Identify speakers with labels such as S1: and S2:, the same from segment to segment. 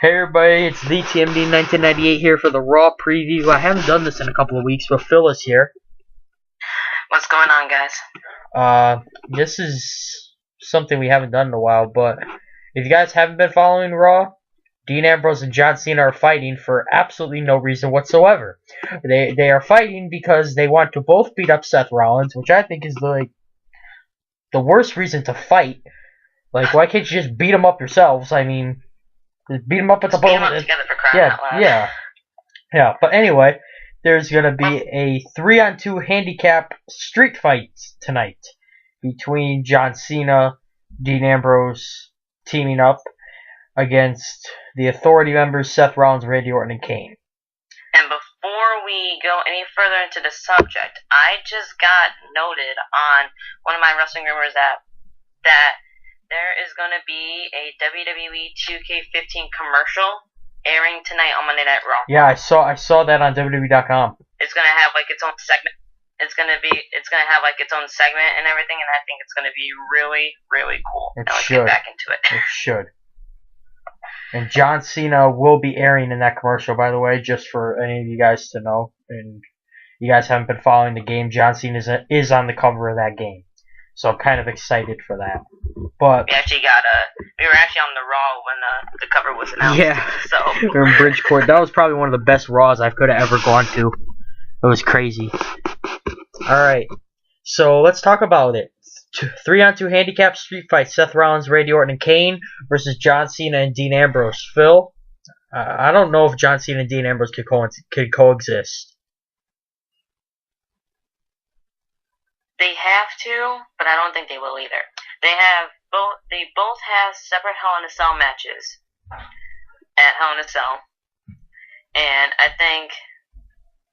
S1: Hey everybody, it's the TMD 1998 here for the Raw preview. I haven't done this in a couple of weeks, but Phil is here.
S2: What's going on, guys?
S1: This is something we haven't done in a while, but if you guys haven't been following Raw, Dean Ambrose and John Cena are fighting for absolutely no reason whatsoever. They are fighting because they want to both beat up Seth Rollins, which I think is the worst reason to fight. Like, why can't you just beat them up yourselves? I mean, beat them up at the
S2: Beat them up together for crying out loud.
S1: Yeah. But anyway, there's gonna be a 3-on-2 handicap street fight tonight between John Cena, Dean Ambrose teaming up against the Authority members Seth Rollins, Randy Orton, and Kane.
S2: And before we go any further into the subject, I just got noted on one of my wrestling rumors that there is going to be a WWE 2K15 commercial airing tonight on Monday Night Raw.
S1: Yeah, I saw that on WWE.com.
S2: It's going to have like its own segment. It's going to have like its own segment and everything, and I think it's going to be really, really cool.
S1: It
S2: Let's
S1: should.
S2: get back into it.
S1: It should. And John Cena will be airing in that commercial, by the way, just for any of you guys to know. And you guys haven't been following the game, John Cena is on the cover of that game. So I'm kind of excited for that. But
S2: we were actually on the Raw when the cover was announced.
S1: Yeah.
S2: So
S1: we were in Bridgeport. That was probably one of the best Raws I could have ever gone to. It was crazy. Alright. So let's talk about it. 3-on-2 handicap street fight. Seth Rollins, Randy Orton, and Kane versus John Cena and Dean Ambrose. Phil, I don't know if John Cena and Dean Ambrose could coexist.
S2: They have to, but I don't think they will either. They both have separate Hell in a Cell matches at Hell in a Cell, and I think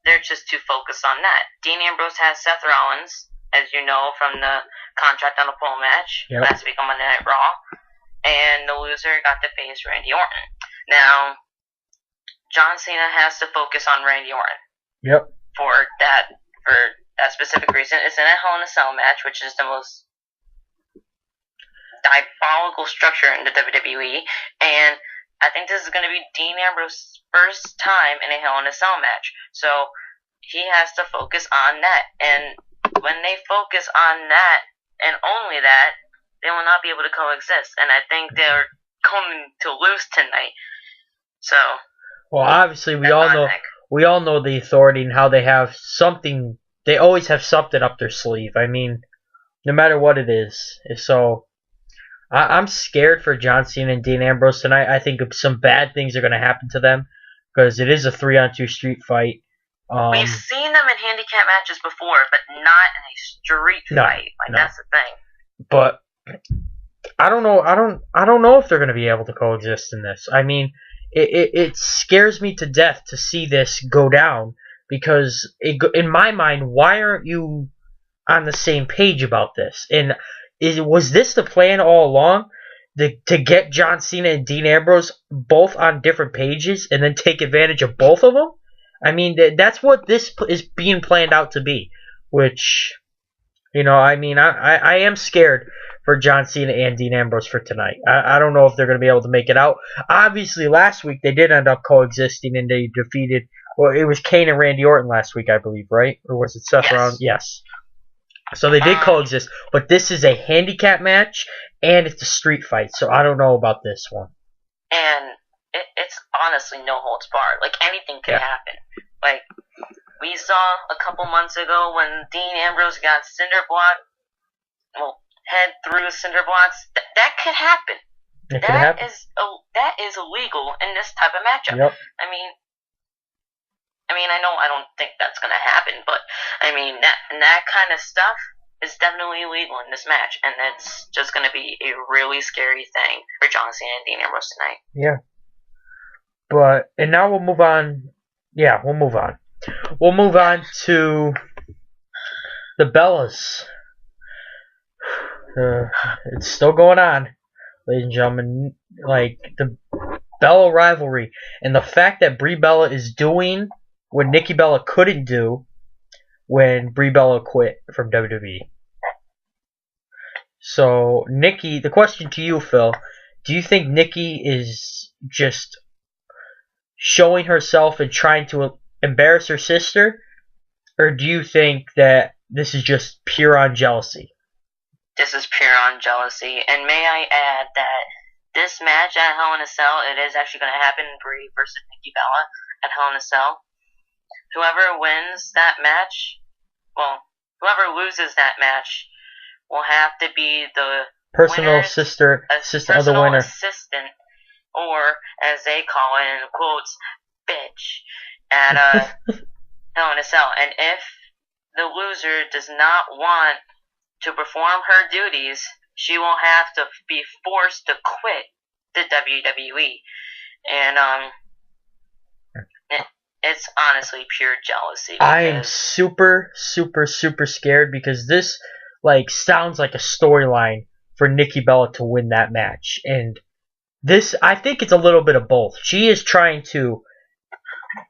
S2: they're just too focused on that. Dean Ambrose has Seth Rollins, as you know from the contract on the pole match last week on Monday Night Raw, and the loser got to face Randy Orton. Now, John Cena has to focus on Randy Orton.
S1: Yep.
S2: For that specific reason. It's in a Hell in a Cell match, which is the most diabolical structure in the WWE, and I think this is going to be Dean Ambrose's first time in a Hell in a Cell match, so he has to focus on that, and when they focus on that, and only that, they will not be able to coexist, and I think they're going to lose tonight, so...
S1: Well, obviously, we all know the Authority and how they have something. They always have something up their sleeve. I mean, no matter what it is. So, I'm scared for John Cena and Dean Ambrose tonight. I think some bad things are going to happen to them because it is a 3-on-2 street fight.
S2: We've seen them in handicap matches before, but not in a street fight. That's the thing.
S1: But I don't know. I don't know if they're going to be able to coexist in this. I mean, it scares me to death to see this go down. Because in my mind, why aren't you on the same page about this? And was this the plan all along to get John Cena and Dean Ambrose both on different pages and then take advantage of both of them? I mean, that's what this is being planned out to be. Which, I mean, I am scared for John Cena and Dean Ambrose for tonight. I don't know if they're going to be able to make it out. Obviously, last week they did end up coexisting and they defeated. Well, it was Kane and Randy Orton last week, I believe, right? Or was it Seth Rollins? Yes. So they did coexist, but this is a handicap match, and it's a street fight, so I don't know about this one.
S2: And it's honestly no holds barred. Like, anything could happen. Like, we saw a couple months ago when Dean Ambrose got head through cinder blocks. That could happen. That is illegal in this type of matchup.
S1: Yep.
S2: I mean, I don't think that's going to happen, but, I mean, that kind of stuff is definitely illegal in this match, and it's just going to be a really scary thing for John Cena and Dean Ambrose tonight.
S1: Yeah. And now we'll move on. Yeah, we'll move on. We'll move on to the Bellas. It's still going on, ladies and gentlemen. Like, the Bella rivalry, and the fact that Brie Bella is doing what Nikki Bella couldn't do when Brie Bella quit from WWE. So, Nikki, the question to you, Phil, do you think Nikki is just showing herself and trying to embarrass her sister, or do you think that this is just pure on jealousy?
S2: This is pure on jealousy. And may I add that this match at Hell in a Cell, it is actually going to happen, Brie versus Nikki Bella at Hell in a Cell. Whoever wins that match, well, whoever loses that match will have to be the
S1: Personal assistant of the winner.
S2: Assistant, or as they call it in quotes, bitch, at Hell in a Cell. And if the loser does not want to perform her duties, she will have to be forced to quit the WWE. And it's honestly pure jealousy.
S1: I am super scared because this sounds like a storyline for Nikki Bella to win that match. And this, I think it's a little bit of both. She is trying to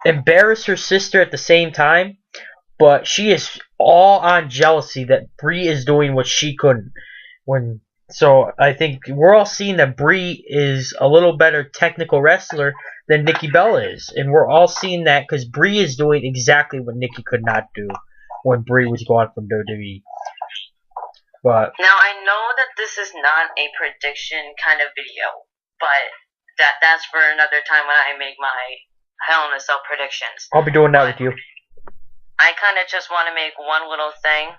S1: embarrass her sister at the same time, but she is all on jealousy that Brie is doing what she couldn't. So I think we're all seeing that Brie is a little better technical wrestler than Nikki Bella is, and we're all seeing that because Brie is doing exactly what Nikki could not do when Brie was gone from WWE. But
S2: now I know that this is not a prediction kind of video, but that's for another time when I make my Hell in a Cell predictions.
S1: I'll be doing that with you.
S2: I kind of just want to make one little thing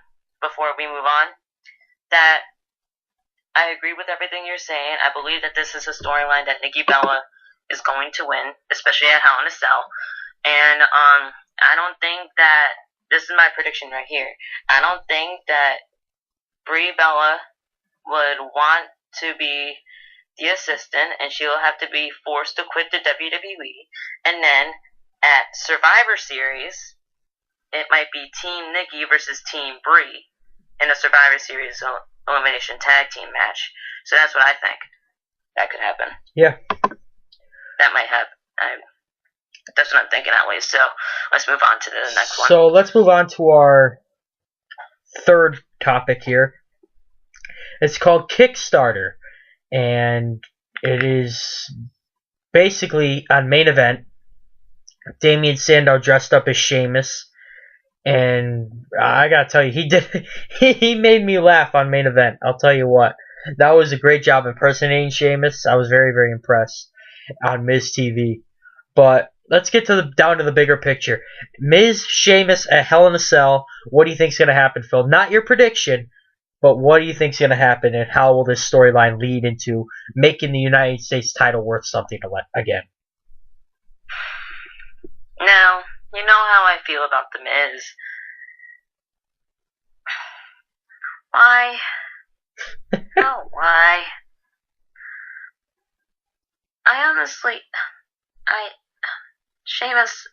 S2: before we move on. That I agree with everything you're saying. I believe that this is a storyline that Nikki Bella is going to win, especially at Hell in a Cell. And I don't think that, this is my prediction right here, I don't think that Brie Bella would want to be the assistant, and she'll have to be forced to quit the WWE. And then at Survivor Series, it might be Team Nikki versus Team Brie in a Survivor Series elimination tag team match. So that's what I think that could happen.
S1: Yeah.
S2: That might happen. That's what I'm thinking anyways. So let's move on to the next one.
S1: So let's move on to our third topic here. It's called Kickstarter, and it is basically on Main Event. Damien Sandow dressed up as Sheamus, and I gotta tell you, he made me laugh on Main Event. I'll tell you what, that was a great job impersonating Sheamus. I was very impressed on Miz TV. But let's get down to the bigger picture. Miz, Sheamus at Hell in a Cell. What do you think's gonna happen, Phil? Not your prediction, but what do you think's gonna happen, and how will this storyline lead into making the United States title worth something again?
S2: Now, you know how I feel about The Miz. Why? Oh, why? I honestly, Sheamus,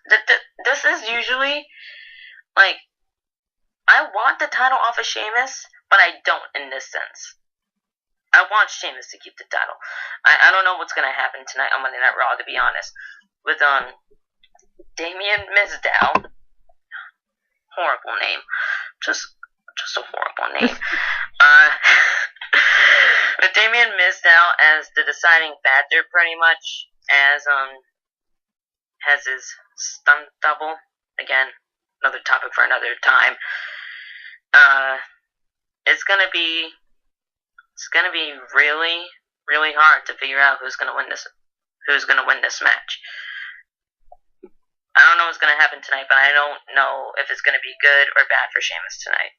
S2: this is usually, like, I want the title off of Sheamus, but I don't in this sense. I want Sheamus to keep the title. I don't know what's going to happen tonight on Monday Night Raw, to be honest. With, Damien Mizdow. Horrible name. Just a horrible name. With Damien Mizdow as the deciding factor, pretty much, as his stunt double. Again, another topic for another time. It's gonna be really hard to figure out who's gonna win this match. I don't know what's going to happen tonight, but I don't know if it's going to be good or bad for Sheamus tonight.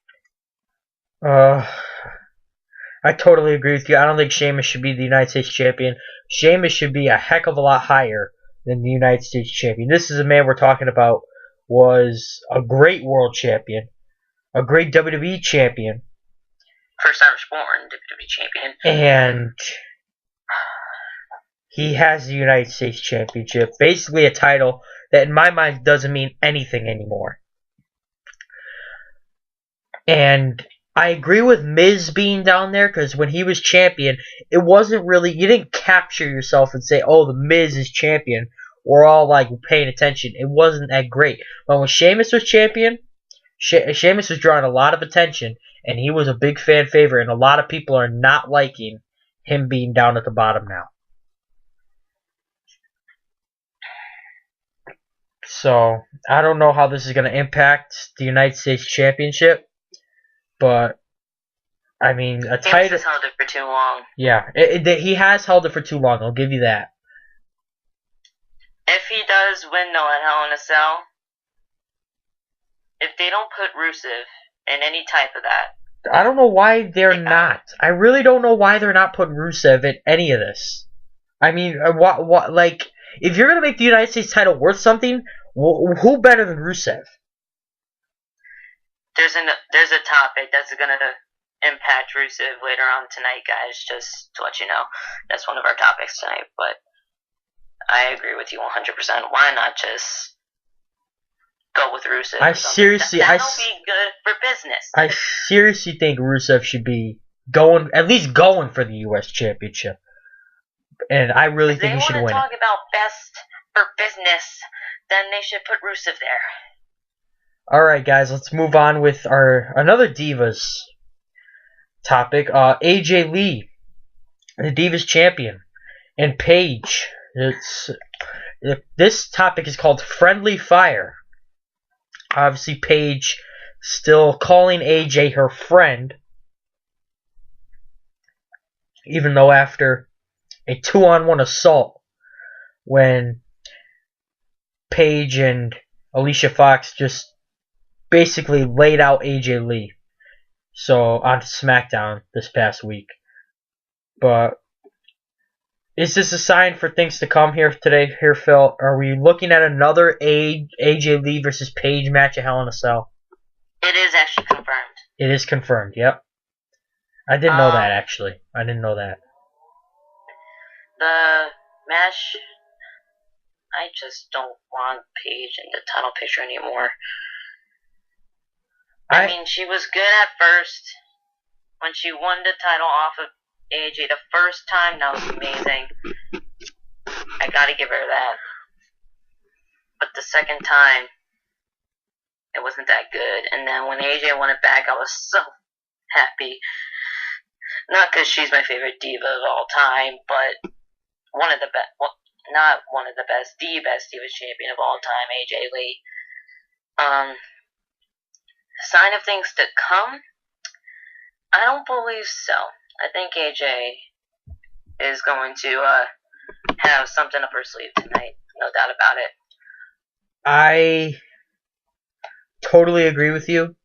S1: I totally agree with you. I don't think Sheamus should be the United States champion. Sheamus should be a heck of a lot higher than the United States champion. This is a man we're talking about was a great world champion, a great WWE champion.
S2: First Irish born WWE champion.
S1: And he has the United States championship. Basically a title that in my mind doesn't mean anything anymore. And I agree with Miz being down there because when he was champion, it wasn't really, you didn't capture yourself and say, oh, the Miz is champion. We're all like paying attention. It wasn't that great. But when Sheamus was champion, Sheamus was drawing a lot of attention, and he was a big fan favorite, and a lot of people are not liking him being down at the bottom now. So I don't know how this is going to impact the United States Championship, but I mean a
S2: James
S1: title.
S2: has held it for too long.
S1: Yeah, he has held it for too long. I'll give you that.
S2: If he does win though at Hell in a Cell, if they don't put Rusev in any type of that,
S1: I don't know why they're not. I really don't know why they're not putting Rusev in any of this. I mean, what like if you're gonna make the United States title worth something, who better than Rusev?
S2: there's a topic that's gonna impact Rusev later on tonight, guys. Just to let you know, that's one of our topics tonight. But I agree with you 100%. Why not just go with Rusev?
S1: That'll
S2: be good for business.
S1: I seriously think Rusev should be at least going for the U.S. Championship, and I really think he should win.
S2: If they want to talk about best for business, then they should put Rusev there.
S1: All right, guys, let's move on with another Divas topic. AJ Lee, the Divas champion, and Paige. This topic is called Friendly Fire. Obviously, Paige still calling AJ her friend, even though after a 2-on-1 assault when Paige and Alicia Fox just basically laid out AJ Lee on SmackDown this past week. But is this a sign for things to come here Phil? Are we looking at another AJ Lee versus Paige match at Hell in a Cell?
S2: It is actually confirmed.
S1: It is confirmed, yep. I didn't know that, actually. I didn't know that.
S2: The match, I just don't want Paige in the title picture anymore. I mean, she was good at first. When she won the title off of AJ the first time, that was amazing. I gotta give her that. But the second time, it wasn't that good. And then when AJ won it back, I was so happy. Not because she's my favorite diva of all time, but one of the best. Well, not one of the best, the best Divas champion of all time, AJ Lee. Sign of things to come? I don't believe so. I think AJ is going to have something up her sleeve tonight. No doubt about it.
S1: I totally agree with you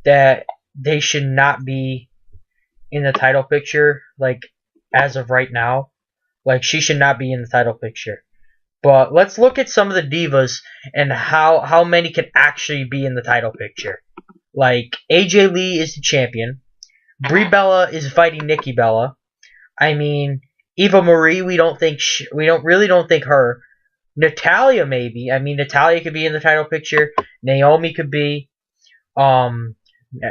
S1: that they should not be in the title picture, like, as of right now. Like, she should not be in the title picture. But let's look at some of the divas and how many can actually be in the title picture. Like, AJ Lee is the champion. Brie Bella is fighting Nikki Bella. I mean, Eva Marie, we don't really think her. Natalya, maybe. I mean, Natalya could be in the title picture. Naomi could be.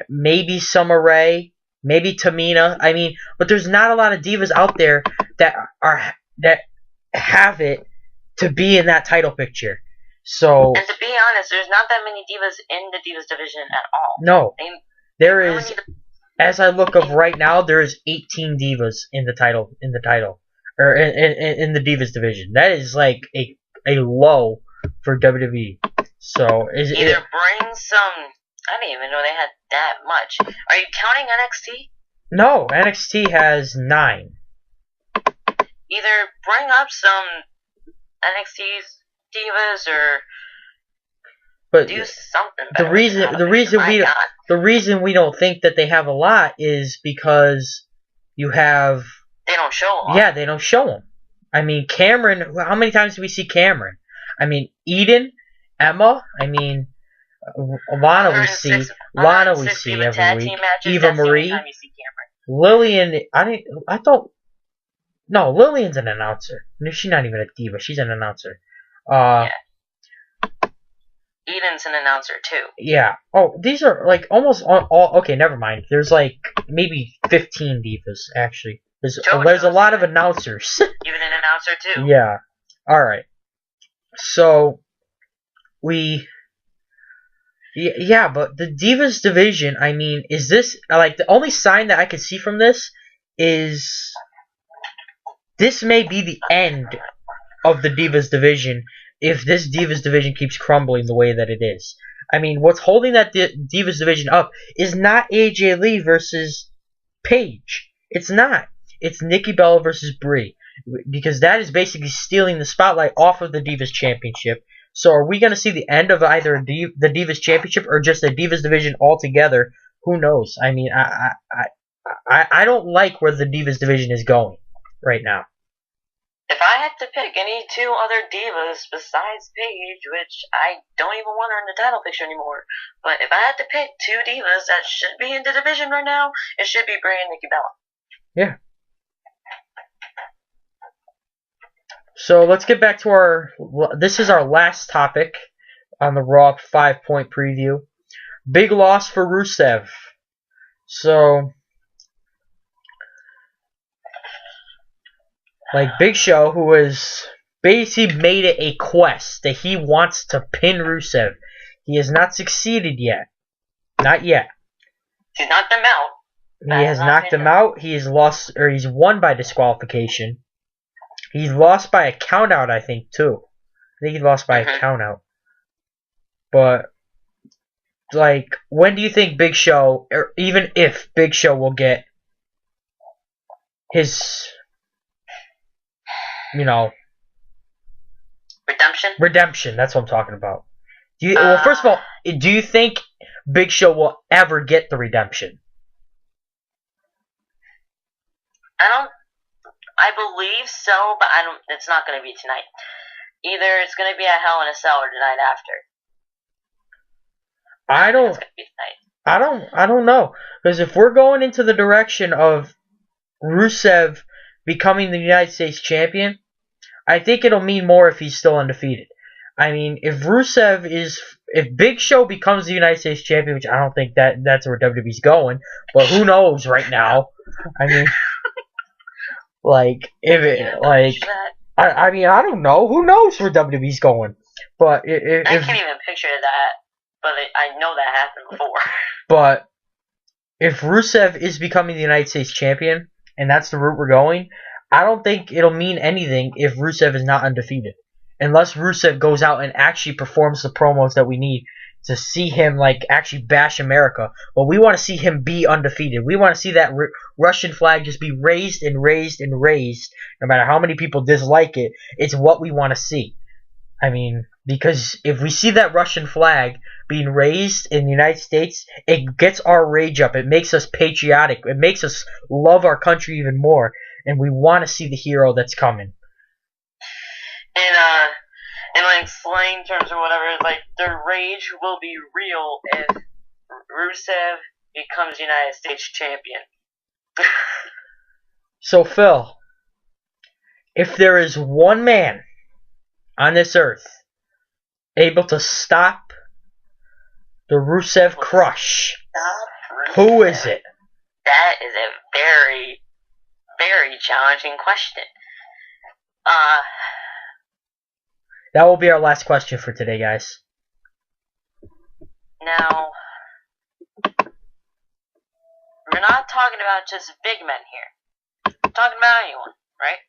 S1: Maybe Summer Rae. Maybe Tamina. I mean, but there's not a lot of divas out there that have it to be in that title picture. So, and
S2: to be honest, there's not that many divas in the Divas division at all.
S1: No, there is. As I look up right now, there is 18 divas in the title, or in the Divas division. That is like a low for WWE. So
S2: bring some. I didn't even know they had that much. Are you counting NXT?
S1: No, NXT has 9.
S2: Either bring up some NXT's divas or do something better.
S1: The reason we don't think that they have a lot is because they
S2: don't show them.
S1: Yeah, they don't show them. I mean, Cameron. How many times do we see Cameron? I mean, Eden, Emma. I mean, Lana we see every week. Eva Marie, Lillian. I thought. No, Lillian's an announcer. She's not even a diva. She's an announcer.
S2: Yeah. Eden's an announcer too.
S1: Yeah. Oh, these are like almost all. Okay, never mind. There's like maybe 15 divas actually. There's a lot of announcers.
S2: Even an announcer too.
S1: Yeah. All right. So yeah, but the Divas division. I mean, is this like the only sign that I can see from this is this may be the end of the Divas division if this Divas division keeps crumbling the way that it is. I mean, what's holding that Divas division up is not AJ Lee versus Paige. It's not. It's Nikki Bella versus Brie. Because that is basically stealing the spotlight off of the Divas Championship. So are we going to see the end of either the Divas Championship or just the Divas division altogether? Who knows? I mean, I don't like where the Divas division is going right now.
S2: If I had to pick any two other divas besides Paige, which I don't even want her in the title picture anymore, but if I had to pick two divas that should be in the division right now, it should be Brie and Nikki Bella.
S1: Yeah. So let's get back to this is our last topic on the Raw 5-point preview. Big loss for Rusev. So, like Big Show, who has basically made it a quest that he wants to pin Rusev. He has not succeeded yet. Not yet.
S2: He's knocked him out.
S1: He has knocked him out. He has lost, or he's won by disqualification. He's lost by a countout, I think, too. I think he lost by a countout. But, like, when do you think Big Show, or even if Big Show will get his, redemption? That's what I'm talking about. Well, first of all, do you think Big Show will ever get the redemption?
S2: I believe so, but it's not going to be tonight. Either it's going to be at Hell in a Cell or the night after.
S1: I don't know. Because if we're going into the direction of Rusev becoming the United States champion, I think it'll mean more if he's still undefeated. I mean, if Big Show becomes the United States champion, which I don't think that's where WWE's going, but who knows right now? I mean, I don't know. Who knows where WWE's going? But
S2: I can't even picture that. But I know that happened before.
S1: But if Rusev is becoming the United States champion, and that's the route we're going, I don't think it'll mean anything if Rusev is not undefeated. Unless Rusev goes out and actually performs the promos that we need to see him actually bash America. But we want to see him be undefeated. We want to see that Russian flag just be raised and raised and raised. No matter how many people dislike it, it's what we want to see. I mean, because if we see that Russian flag being raised in the United States, it gets our rage up. It makes us patriotic. It makes us love our country even more. And we want to see the hero that's coming.
S2: In slang terms or whatever, the rage will be real if Rusev becomes United States champion.
S1: So, Phil, if there is one man on this earth able to stop the Rusev crush, who is it?
S2: That is a very, very challenging question.
S1: That will be our last question for today, guys.
S2: Now, we're not talking about just big men here. We're talking about anyone, right?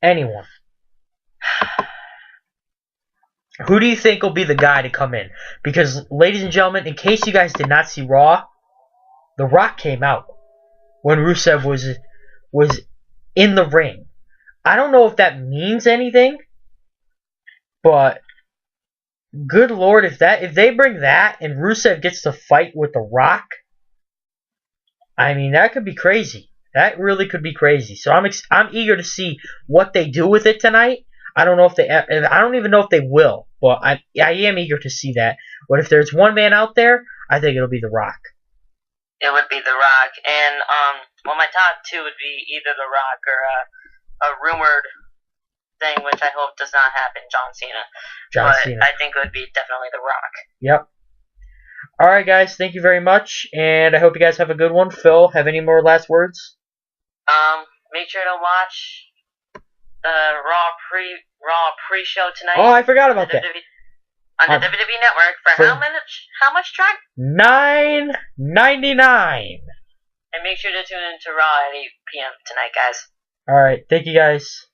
S1: Anyone. Who do you think will be the guy to come in? Because, ladies and gentlemen, in case you guys did not see Raw, The Rock came out when Rusev was in the ring. I don't know if that means anything, but good Lord, if they bring that and Rusev gets to fight with The Rock, I mean, that could be crazy. That really could be crazy. So I'm eager to see what they do with it tonight. I don't even know if they will, but I am eager to see that. But if there's one man out there, I think it'll be The Rock.
S2: It would be The Rock, and my top two would be either The Rock or a rumored thing, which I hope does not happen, John Cena. I think it would be definitely The Rock.
S1: Yep. Alright, guys, thank you very much, and I hope you guys have a good one. Phil, have any more last words?
S2: Make sure to watch the Raw pre-show tonight.
S1: Oh, I forgot about that.
S2: On the WWE Network for how much, Trent?
S1: $9.99.
S2: And make sure to tune in to Raw at 8 p.m. tonight, guys.
S1: All right, thank you guys.